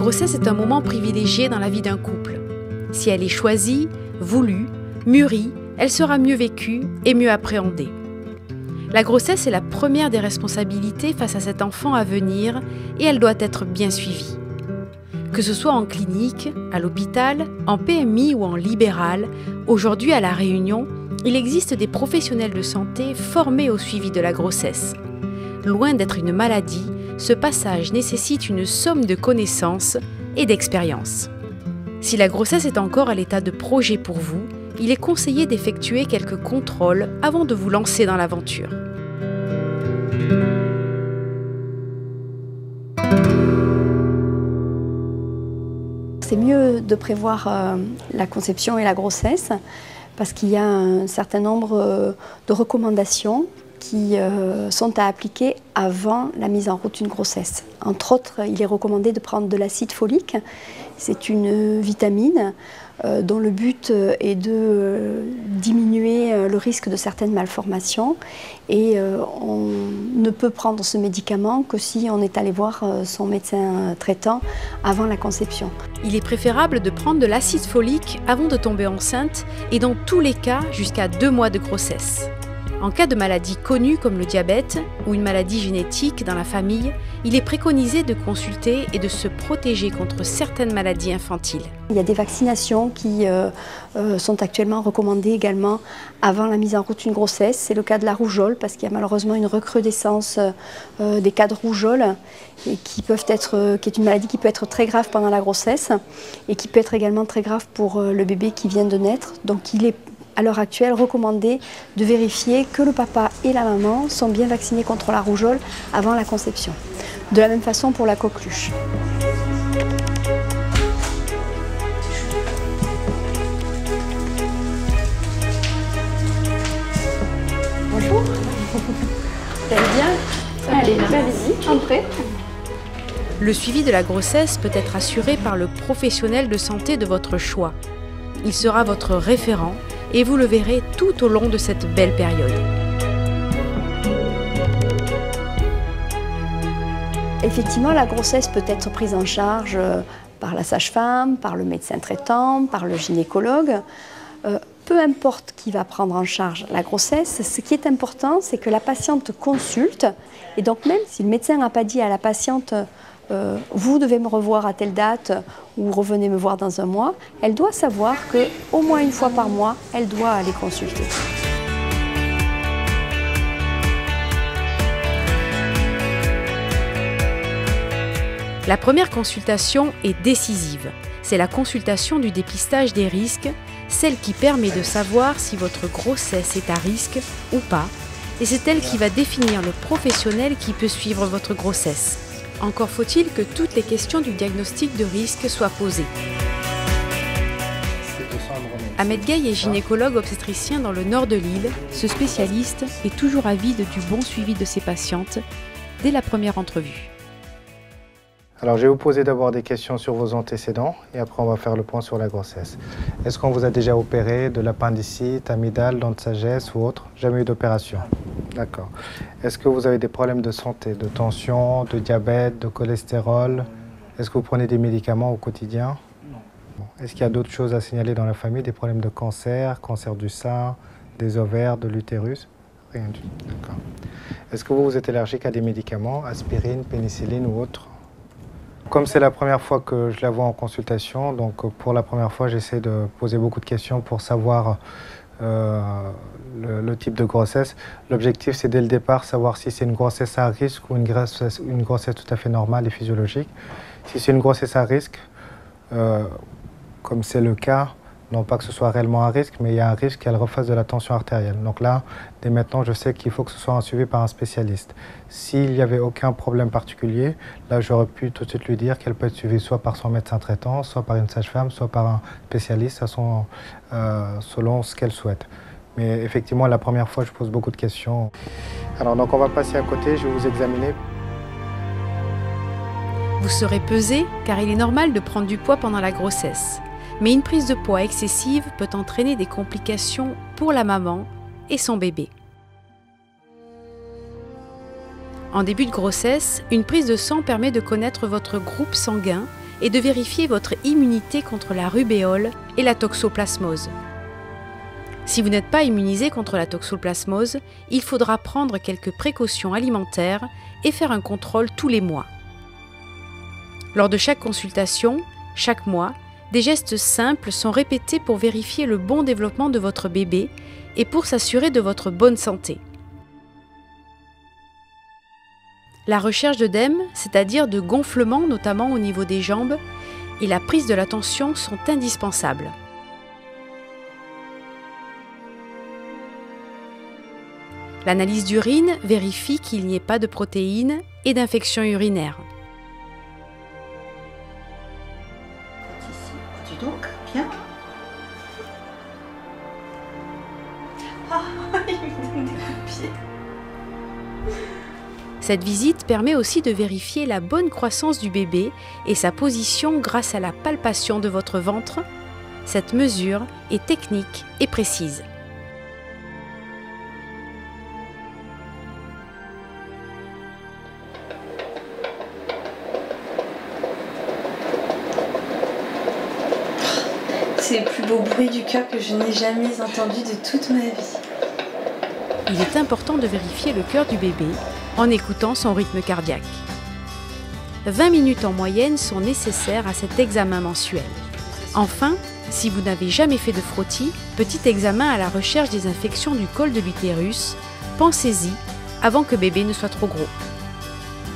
grossesse est un moment privilégié dans la vie d'un couple. Si elle est choisie, voulue, mûrie, elle sera mieux vécue et mieux appréhendée. La grossesse est la première des responsabilités face à cet enfant à venir et elle doit être bien suivie. Que ce soit en clinique, à l'hôpital, en PMI ou en libéral, aujourd'hui à La Réunion, il existe des professionnels de santé formés au suivi de la grossesse. Loin d'être une maladie, ce passage nécessite une somme de connaissances et d'expérience. Si la grossesse est encore à l'état de projet pour vous, il est conseillé d'effectuer quelques contrôles avant de vous lancer dans l'aventure. C'est mieux de prévoir la conception et la grossesse parce qu'il y a un certain nombre de recommandations qui sont à appliquer avant la mise en route d'une grossesse. Entre autres, il est recommandé de prendre de l'acide folique. C'est une vitamine dont le but est de diminuer le risque de certaines malformations. Et on ne peut prendre ce médicament que si on est allé voir son médecin traitant avant la conception. Il est préférable de prendre de l'acide folique avant de tomber enceinte et dans tous les cas jusqu'à 2 mois de grossesse. En cas de maladie connue comme le diabète ou une maladie génétique dans la famille, il est préconisé de consulter et de se protéger contre certaines maladies infantiles. Il y a des vaccinations qui sont actuellement recommandées également avant la mise en route d'une grossesse. C'est le cas de la rougeole parce qu'il y a malheureusement une recrudescence des cas de rougeole et qui est une maladie qui peut être très grave pendant la grossesse et qui peut être également très grave pour le bébé qui vient de naître. Donc il est à l'heure actuelle recommandé de vérifier que le papa et la maman sont bien vaccinés contre la rougeole avant la conception. De la même façon pour la coqueluche. Bonjour. Vous allez bien? Allez, allez-y, entrez. Le suivi de la grossesse peut être assuré par le professionnel de santé de votre choix. Il sera votre référent et vous le verrez tout au long de cette belle période. Effectivement, la grossesse peut être prise en charge par la sage-femme, par le médecin traitant, par le gynécologue. Peu importe qui va prendre en charge la grossesse, ce qui est important, c'est que la patiente consulte. Et donc même si le médecin n'a pas dit à la patiente vous devez me revoir à telle date ou revenez me voir dans un mois, elle doit savoir qu'au moins une fois par mois, elle doit aller consulter. La première consultation est décisive. C'est la consultation du dépistage des risques, celle qui permet de savoir si votre grossesse est à risque ou pas, et c'est elle qui va définir le professionnel qui peut suivre votre grossesse. Encore faut-il que toutes les questions du diagnostic de risque soient posées. Ahmed Gueye est gynécologue obstétricien dans le nord de l'île. Ce spécialiste est toujours avide du bon suivi de ses patientes dès la première entrevue. Alors, je vais vous poser d'abord des questions sur vos antécédents et après on va faire le point sur la grossesse. Est-ce qu'on vous a déjà opéré de l'appendicite, amygdale, dents de sagesse ou autre? Jamais eu d'opération. D'accord. Est-ce que vous avez des problèmes de santé, de tension, de diabète, de cholestérol? Est-ce que vous prenez des médicaments au quotidien? Non. Est-ce qu'il y a d'autres choses à signaler dans la famille? Des problèmes de cancer, cancer du sein, des ovaires, de l'utérus? Rien du tout. D'accord. Est-ce que vous êtes allergique à des médicaments, aspirine, pénicilline ou autre? Comme c'est la première fois que je la vois en consultation, donc pour la première fois, j'essaie de poser beaucoup de questions pour savoir le type de grossesse. L'objectif, c'est dès le départ, savoir si c'est une grossesse à risque ou une grossesse tout à fait normale et physiologique. Si c'est une grossesse à risque, comme c'est le cas, non pas que ce soit réellement un risque, mais il y a un risque qu'elle refasse de la tension artérielle. Donc là, dès maintenant, je sais qu'il faut que ce soit un suivi par un spécialiste. S'il n'y avait aucun problème particulier, là, j'aurais pu tout de suite lui dire qu'elle peut être suivie soit par son médecin traitant, soit par une sage-femme, soit par un spécialiste, selon ce qu'elle souhaite. Mais effectivement, la première fois, je pose beaucoup de questions. Alors, donc, on va passer à côté, je vais vous examiner. Vous serez pesé car il est normal de prendre du poids pendant la grossesse. Mais une prise de poids excessive peut entraîner des complications pour la maman et son bébé. En début de grossesse, une prise de sang permet de connaître votre groupe sanguin est de vérifier votre immunité contre la rubéole et la toxoplasmose. Si vous n'êtes pas immunisé contre la toxoplasmose, il faudra prendre quelques précautions alimentaires et faire un contrôle tous les mois. Lors de chaque consultation, chaque mois, des gestes simples sont répétés pour vérifier le bon développement de votre bébé et pour s'assurer de votre bonne santé. La recherche d'œdème, c'est-à-dire de gonflement notamment au niveau des jambes, et la prise de la tension sont indispensables. L'analyse d'urine vérifie qu'il n'y ait pas de protéines et d'infections urinaires. Dis donc, viens. Ah, il me donne des coups de pied. Cette visite permet aussi de vérifier la bonne croissance du bébé et sa position grâce à la palpation de votre ventre. Cette mesure est technique et précise. C'est le plus beau bruit du cœur que je n'ai jamais entendu de toute ma vie. Il est important de vérifier le cœur du bébé en écoutant son rythme cardiaque. 20 minutes en moyenne sont nécessaires à cet examen mensuel. Enfin, si vous n'avez jamais fait de frottis, petit examen à la recherche des infections du col de l'utérus, pensez-y avant que bébé ne soit trop gros.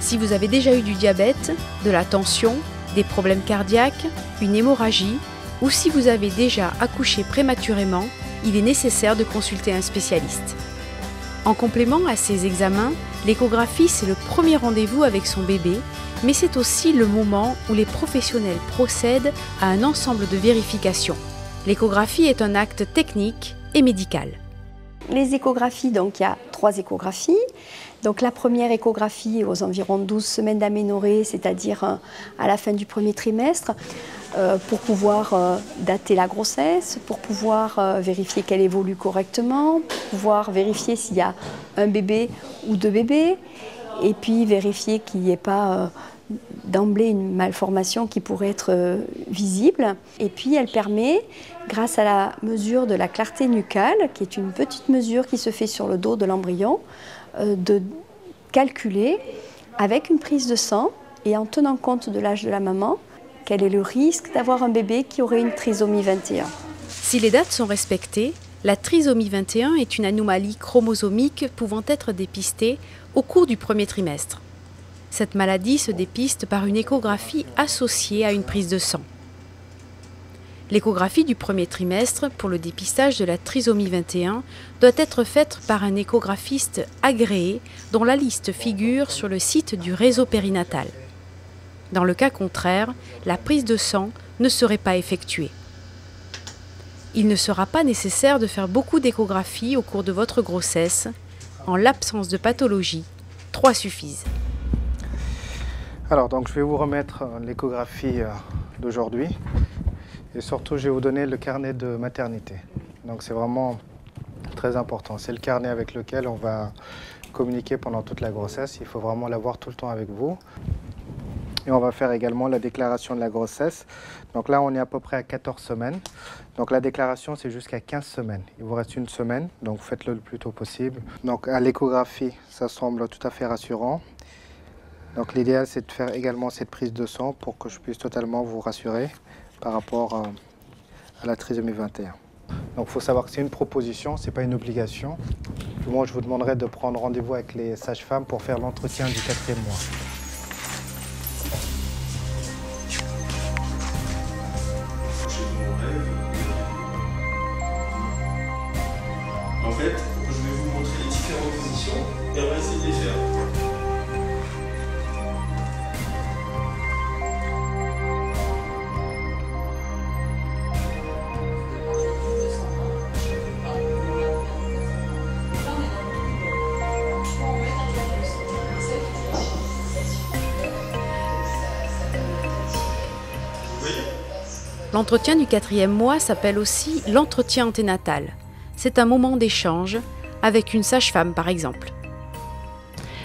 Si vous avez déjà eu du diabète, de la tension, des problèmes cardiaques, une hémorragie, ou si vous avez déjà accouché prématurément, il est nécessaire de consulter un spécialiste. En complément à ces examens, l'échographie, c'est le premier rendez-vous avec son bébé, mais c'est aussi le moment où les professionnels procèdent à un ensemble de vérifications. L'échographie est un acte technique et médical. Les échographies, donc il y a 3 échographies. Donc la première échographie aux environs 12 semaines d'aménorrhée, c'est-à-dire à la fin du premier trimestre, pour pouvoir dater la grossesse, pour pouvoir vérifier qu'elle évolue correctement, pour pouvoir vérifier s'il y a un bébé ou 2 bébés, et puis vérifier qu'il n'y ait pas d'emblée une malformation qui pourrait être visible. Et puis elle permet, grâce à la mesure de la clarté nucale, qui est une petite mesure qui se fait sur le dos de l'embryon, de calculer avec une prise de sang et en tenant compte de l'âge de la maman, quel est le risque d'avoir un bébé qui aurait une trisomie 21. Si les dates sont respectées, la trisomie 21 est une anomalie chromosomique pouvant être dépistée au cours du premier trimestre. Cette maladie se dépiste par une échographie associée à une prise de sang. L'échographie du premier trimestre pour le dépistage de la trisomie 21 doit être faite par un échographiste agréé dont la liste figure sur le site du réseau périnatal. Dans le cas contraire, la prise de sang ne serait pas effectuée. Il ne sera pas nécessaire de faire beaucoup d'échographies au cours de votre grossesse. En l'absence de pathologie, 3 suffisent. Alors, donc, je vais vous remettre l'échographie d'aujourd'hui. Et surtout, je vais vous donner le carnet de maternité. Donc, c'est vraiment très important. C'est le carnet avec lequel on va communiquer pendant toute la grossesse. Il faut vraiment l'avoir tout le temps avec vous. Et on va faire également la déclaration de la grossesse. Donc là, on est à peu près à 14 semaines. Donc la déclaration, c'est jusqu'à 15 semaines. Il vous reste 1 semaine, donc faites-le le plus tôt possible. Donc à l'échographie, ça semble tout à fait rassurant. Donc l'idéal, c'est de faire également cette prise de sang pour que je puisse totalement vous rassurer par rapport à la trisomie 21. Donc il faut savoir que c'est une proposition, ce n'est pas une obligation. Moi, je vous demanderai de prendre rendez-vous avec les sages-femmes pour faire l'entretien du 4e mois. En fait, je vais vous montrer les différentes positions et on va essayer de les faire. L'entretien du 4e mois s'appelle aussi l'entretien anténatal. C'est un moment d'échange avec une sage-femme par exemple.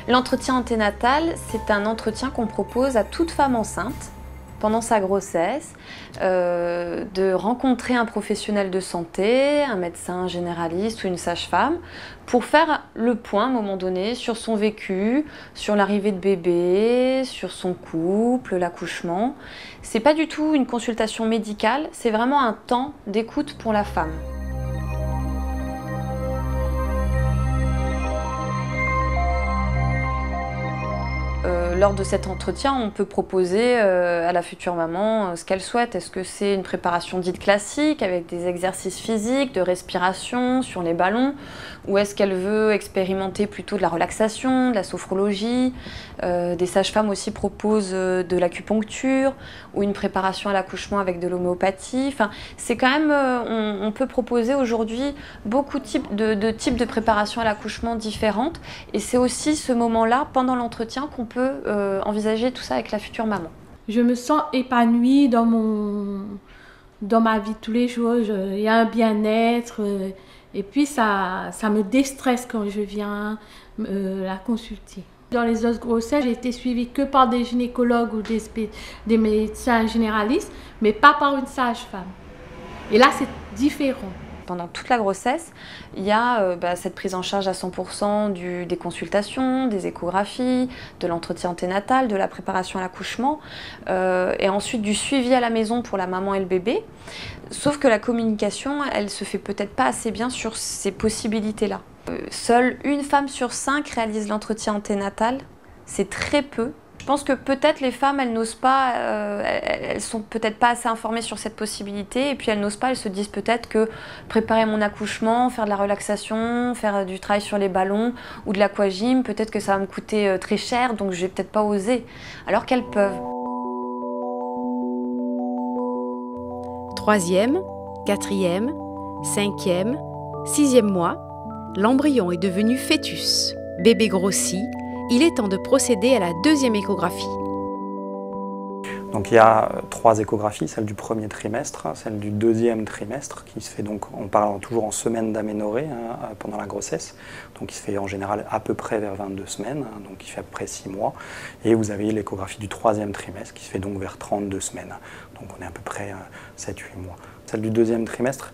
L'entretien anténatal, c'est un entretien qu'on propose à toute femme enceinte pendant sa grossesse, de rencontrer un professionnel de santé, un médecin généraliste ou une sage-femme, pour faire le point à un moment donné sur son vécu, sur l'arrivée de bébé, sur son couple, l'accouchement. C'est pas du tout une consultation médicale, c'est vraiment un temps d'écoute pour la femme. Lors de cet entretien, on peut proposer à la future maman ce qu'elle souhaite. Est-ce que c'est une préparation dite classique avec des exercices physiques, de respiration sur les ballons, ou est-ce qu'elle veut expérimenter plutôt de la relaxation, de la sophrologie? Des sages-femmes aussi proposent de l'acupuncture ou une préparation à l'accouchement avec de l'homéopathie. Enfin, c'est quand même, on peut proposer aujourd'hui beaucoup de types de préparation à l'accouchement différentes, et c'est aussi ce moment-là, pendant l'entretien, qu'on peut envisager tout ça avec la future maman. Je me sens épanouie dans ma vie de tous les jours. Il y a un bien-être et puis ça me déstresse quand je viens la consulter. Dans les autres grossesses, j'ai été suivie que par des gynécologues ou des médecins généralistes, mais pas par une sage-femme. Et là, c'est différent. Pendant toute la grossesse, il y a cette prise en charge à 100% des consultations, des échographies, de l'entretien anténatal, de la préparation à l'accouchement, et ensuite du suivi à la maison pour la maman et le bébé. Sauf que la communication, elle se fait peut-être pas assez bien sur ces possibilités-là. Seule une femme sur 5 réalise l'entretien anténatal, c'est très peu. Je pense que peut-être les femmes, elles n'osent pas, elles sont peut-être pas assez informées sur cette possibilité, et puis elles n'osent pas, elles se disent peut-être que préparer mon accouchement, faire de la relaxation, faire du travail sur les ballons ou de l'aquagym, peut-être que ça va me coûter très cher, donc je vais peut-être pas oser, alors qu'elles peuvent. 3e, 4e, 5e, 6e mois, l'embryon est devenu fœtus. Bébé grossit, il est temps de procéder à la 2e échographie. Donc il y a 3 échographies, celle du 1er trimestre, celle du 2e trimestre, qui se fait donc, on parle toujours en semaine d'aménorrhée pendant la grossesse, donc il se fait en général à peu près vers 22 semaines, donc il fait à peu près 6 mois, et vous avez l'échographie du 3e trimestre qui se fait donc vers 32 semaines, donc on est à peu près 7-8 mois. Celle du 2e trimestre,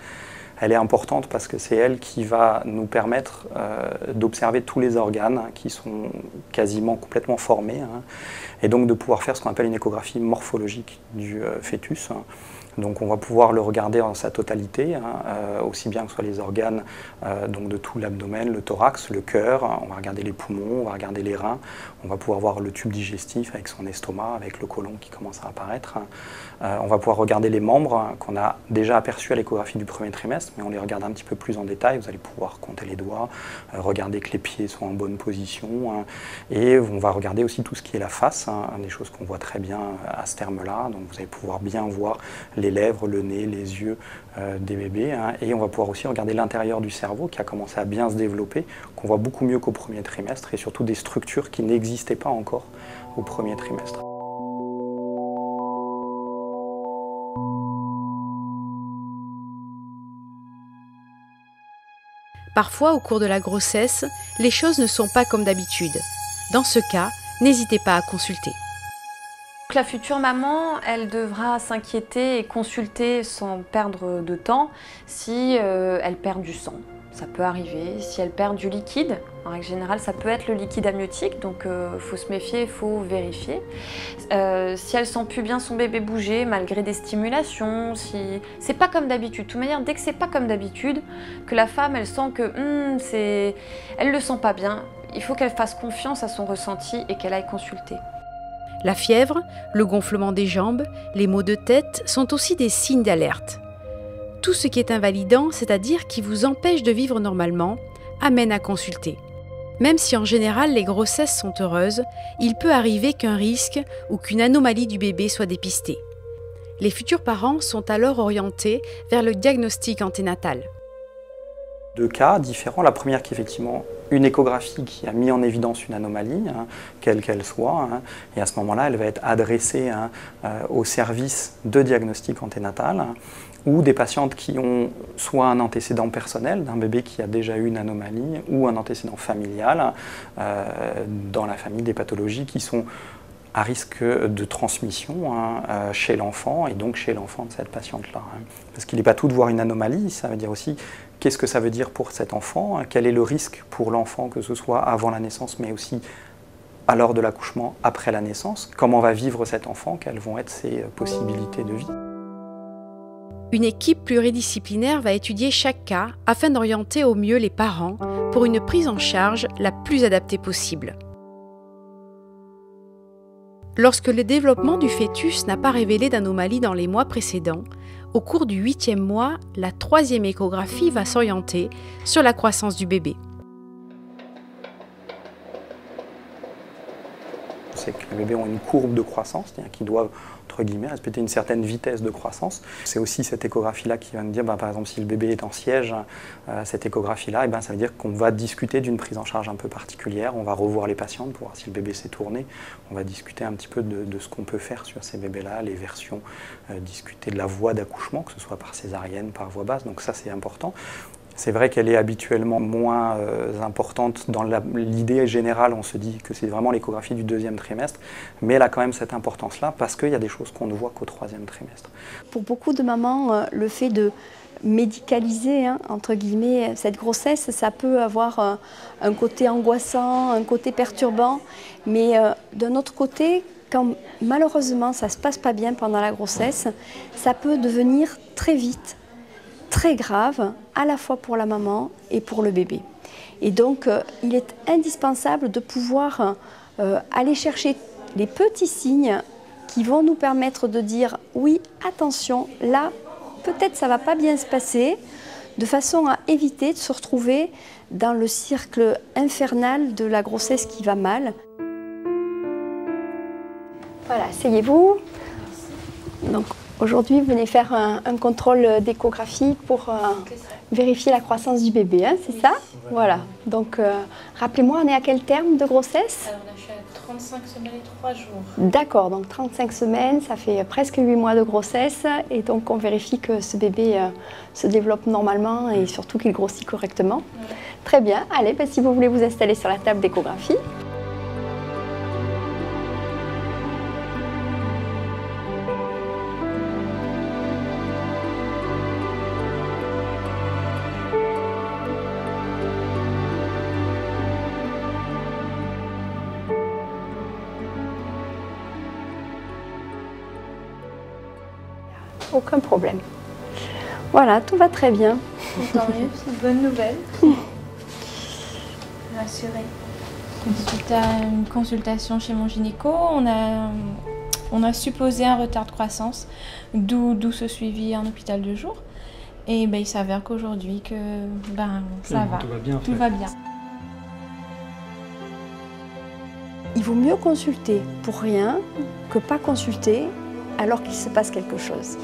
elle est importante parce que c'est elle qui va nous permettre d'observer tous les organes qui sont quasiment complètement formés, et donc de pouvoir faire ce qu'on appelle une échographie morphologique du fœtus. Donc on va pouvoir le regarder en sa totalité, aussi bien que ce soit les organes donc de tout l'abdomen, le thorax, le cœur, on va regarder les poumons, on va regarder les reins, on va pouvoir voir le tube digestif avec son estomac, avec le côlon qui commence à apparaître. On va pouvoir regarder les membres qu'on a déjà aperçus à l'échographie du 1er trimestre, mais on les regarde un petit peu plus en détail, vous allez pouvoir compter les doigts, regarder que les pieds sont en bonne position, et on va regarder aussi tout ce qui est la face, des choses qu'on voit très bien à ce terme-là, donc vous allez pouvoir bien voir les lèvres, le nez, les yeux des bébés, et on va pouvoir aussi regarder l'intérieur du cerveau qui a commencé à bien se développer, qu'on voit beaucoup mieux qu'au 1er trimestre, et surtout des structures qui n'existaient pas encore au 1er trimestre. Parfois, au cours de la grossesse, les choses ne sont pas comme d'habitude. Dans ce cas, n'hésitez pas à consulter. La future maman, elle devra s'inquiéter et consulter sans perdre de temps si elle perd du sang. Ça peut arriver. Si elle perd du liquide, en règle générale, ça peut être le liquide amniotique, donc il faut se méfier, il faut vérifier. Si elle sent plus bien son bébé bouger, malgré des stimulations, si c'est pas comme d'habitude. De toute manière, dès que c'est pas comme d'habitude, que la femme, elle sent que elle le sent pas bien, il faut qu'elle fasse confiance à son ressenti et qu'elle aille consulter. La fièvre, le gonflement des jambes, les maux de tête sont aussi des signes d'alerte. Tout ce qui est invalidant, c'est-à-dire qui vous empêche de vivre normalement, amène à consulter. Même si en général les grossesses sont heureuses, il peut arriver qu'un risque ou qu'une anomalie du bébé soit dépistée. Les futurs parents sont alors orientés vers le diagnostic anténatal. 2 cas différents. La première qui est effectivement une échographie qui a mis en évidence une anomalie, quelle qu'elle soit, et à ce moment-là, elle va être adressée au service de diagnostic anténatal, ou des patientes qui ont soit un antécédent personnel d'un bébé qui a déjà eu une anomalie, ou un antécédent familial dans la famille des pathologies qui sont à risque de transmission chez l'enfant et donc chez l'enfant de cette patiente-là. Parce qu'il n'est pas tout de voir une anomalie, ça veut dire aussi qu'est-ce que ça veut dire pour cet enfant, quel est le risque pour l'enfant, que ce soit avant la naissance, mais aussi à l'heure de l'accouchement, après la naissance, comment va vivre cet enfant, quelles vont être ses possibilités de vie. Une équipe pluridisciplinaire va étudier chaque cas afin d'orienter au mieux les parents pour une prise en charge la plus adaptée possible. Lorsque le développement du fœtus n'a pas révélé d'anomalie dans les mois précédents, au cours du 8e mois, la 3e échographie va s'orienter sur la croissance du bébé. C'est que les bébés ont une courbe de croissance, c'est-à-dire qu'ils doivent, entre guillemets, respecter une certaine vitesse de croissance. C'est aussi cette échographie-là qui va nous dire, par exemple, si le bébé est en siège, cette échographie-là, ça veut dire qu'on va discuter d'une prise en charge un peu particulière. On va revoir les patientes pour voir si le bébé s'est tourné. On va discuter un petit peu de ce qu'on peut faire sur ces bébés-là, les versions, discuter de la voie d'accouchement, que ce soit par césarienne, par voie basse. Donc ça, c'est important. C'est vrai qu'elle est habituellement moins importante dans l'idée générale, on se dit que c'est vraiment l'échographie du 2e trimestre, mais elle a quand même cette importance-là parce qu'il y a des choses qu'on ne voit qu'au 3e trimestre. Pour beaucoup de mamans, le fait de médicaliser, entre guillemets, cette grossesse, ça peut avoir un côté angoissant, un côté perturbant, mais d'un autre côté, quand malheureusement ça ne se passe pas bien pendant la grossesse, ça peut devenir très vite très grave, à la fois pour la maman et pour le bébé. Et donc, il est indispensable de pouvoir aller chercher les petits signes qui vont nous permettre de dire « oui, attention, là, peut-être ça ne va pas bien se passer », de façon à éviter de se retrouver dans le cercle infernal de la grossesse qui va mal. Voilà, asseyez-vous. Donc, aujourd'hui, vous venez faire un contrôle d'échographie pour vérifier la croissance du bébé, c'est ça? Voilà. Donc, rappelez-moi, on est à quel terme de grossesse? Alors, je suis à 35 semaines et 3 jours. D'accord, donc 35 semaines, ça fait presque 8 mois de grossesse. Et donc, on vérifie que ce bébé se développe normalement et surtout qu'il grossit correctement. Ouais. Très bien. Allez, si vous voulez vous installer sur la table d'échographie. Aucun problème. Voilà, tout va très bien. Tant mieux, c'est une bonne nouvelle. Rassurée. Suite à une consultation chez mon gynéco, on a supposé un retard de croissance, d'où ce suivi en hôpital de jour. Et il s'avère qu'aujourd'hui, ça va. Tout va bien. Il vaut mieux consulter pour rien que pas consulter alors qu'il se passe quelque chose.